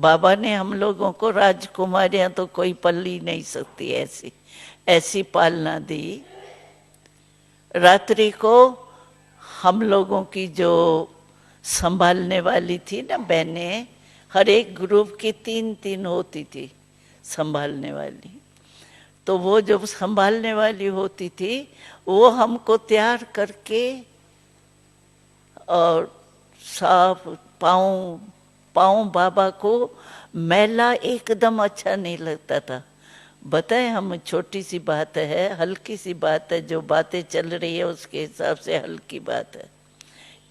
बाबा ने हम लोगों को राजकुमारियां तो कोई पल ही नहीं सकती, ऐसी ऐसी पालना दी। रात्रि को हम लोगों की जो संभालने वाली थी ना बहनें, हर एक ग्रुप की 3-3 होती थी संभालने वाली। तो वो जो संभालने वाली होती थी वो हमको तैयार करके और साफ पाँव पाँव बाबा को मैला एकदम अच्छा नहीं लगता था। बताएं, हम छोटी सी बात है, हल्की सी बात है, जो बातें चल रही है उसके हिसाब से हल्की बात है।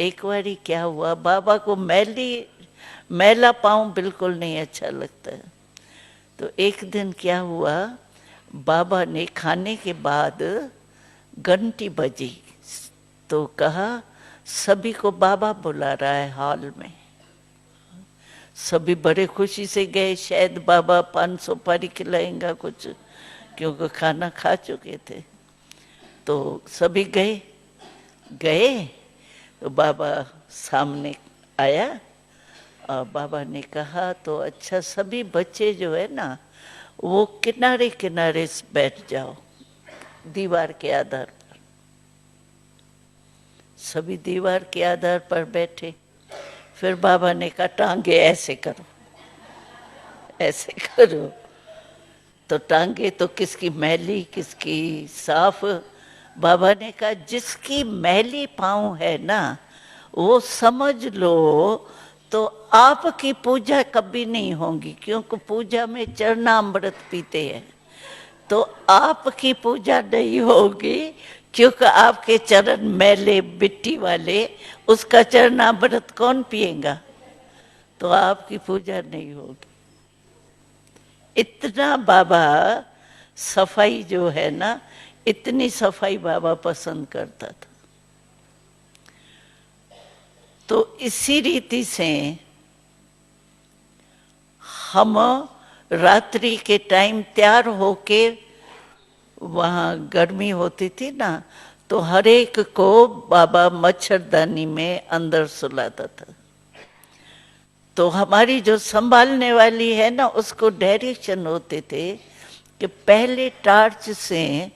एक बारी क्या हुआ, बाबा को मैला पाँव बिल्कुल नहीं अच्छा लगता है। तो एक दिन क्या हुआ, बाबा ने खाने के बाद घंटी बजी तो कहा सभी को बाबा बुला रहा है हॉल में। सभी बड़े खुशी से गए, शायद बाबा 500 सुपारी खिलाएंगा कुछ, क्योंकि खाना खा चुके थे। तो सभी गए तो बाबा सामने आया और बाबा ने कहा तो अच्छा सभी बच्चे जो है ना वो किनारे किनारे से बैठ जाओ, दीवार के आधार पर। सभी दीवार के आधार पर बैठे। फिर बाबा ने कहा टांगे ऐसे करो, ऐसे करो। तो टांगे तो किसकी मैली किसकी साफ। बाबा ने कहा जिसकी मैली पाँव है ना वो समझ लो तो आपकी पूजा कभी नहीं होगी, क्योंकि पूजा में चरणामृत पीते हैं। तो आपकी पूजा नहीं होगी क्योंकि आपके चरण मैले मिट्टी वाले, उसका चरणामृत कौन पिएगा, तो आपकी पूजा नहीं होगी। इतना बाबा सफाई जो है ना, इतनी सफाई बाबा पसंद करता था। तो इसी रीति से हम रात्रि के टाइम तैयार होके, वहाँ गर्मी होती थी ना, तो हर एक को बाबा मच्छरदानी में अंदर सुलाता था। तो हमारी जो संभालने वाली है ना उसको डायरेक्शन होते थे कि पहले टार्च से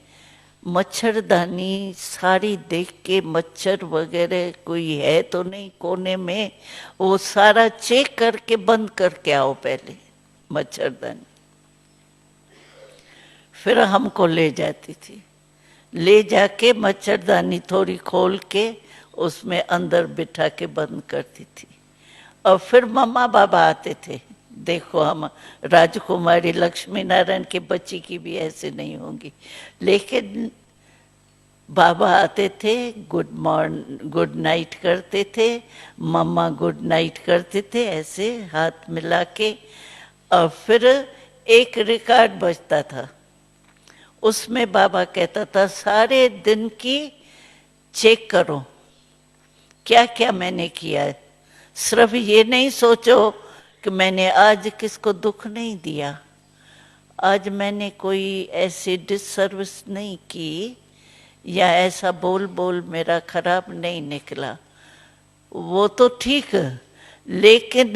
मच्छरदानी सारी देख के मच्छर वगैरह कोई है तो नहीं कोने में, वो सारा चेक करके बंद करके आओ पहले मच्छरदानी। फिर हमको ले जाती थी, ले जाके मच्छरदानी थोड़ी खोल के उसमें अंदर बिठा के बंद करती थी। और फिर मम्मा बाबा आते थे। देखो हम राजकुमारी लक्ष्मी नारायण के बच्ची की भी ऐसे नहीं होंगी, लेकिन बाबा आते थे, गुड नाइट करते थे, मम्मा गुड नाइट करते थे ऐसे हाथ मिला के। और फिर एक रिकॉर्ड बजता था, उसमें बाबा कहता था सारे दिन की चेक करो क्या क्या मैंने किया है। सिर्फ ये नहीं सोचो कि मैंने आज किसको दुख नहीं दिया, आज मैंने कोई ऐसी डिससर्विस नहीं की, या ऐसा बोल बोल मेरा खराब नहीं निकला, वो तो ठीक, लेकिन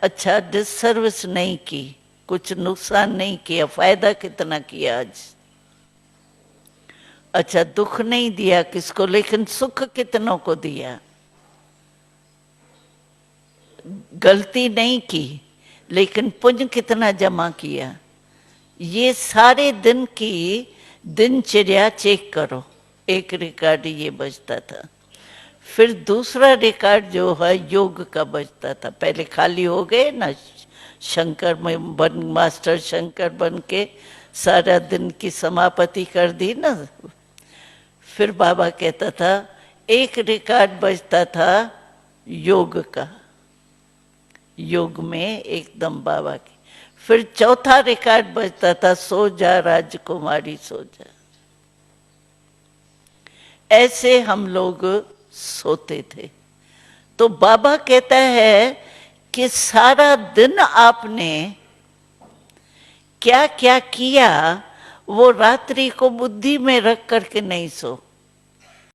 अच्छा डिससर्विस नहीं की, कुछ नुकसान नहीं किया, फायदा कितना किया आज। अच्छा दुख नहीं दिया किसको, लेकिन सुख कितनों को दिया। गलती नहीं की लेकिन पुण्य कितना जमा किया। ये सारे दिन की दिनचर्या चेक करो। एक रिकॉर्ड ये बजता था। फिर दूसरा रिकॉर्ड जो है योग का बजता था। पहले खाली हो गए ना, शंकर में बन, मास्टर शंकर बन के सारा दिन की समापति कर दी ना। फिर बाबा कहता था एक रिकॉर्ड बजता था योग का, योग में एकदम बाबा की। फिर चौथा रिकॉर्ड बजता था सो जा राजकुमारी सो जा। ऐसे हम लोग सोते थे। तो बाबा कहता है कि सारा दिन आपने क्या क्या किया वो रात्रि को बुद्धि में रख करके नहीं सो।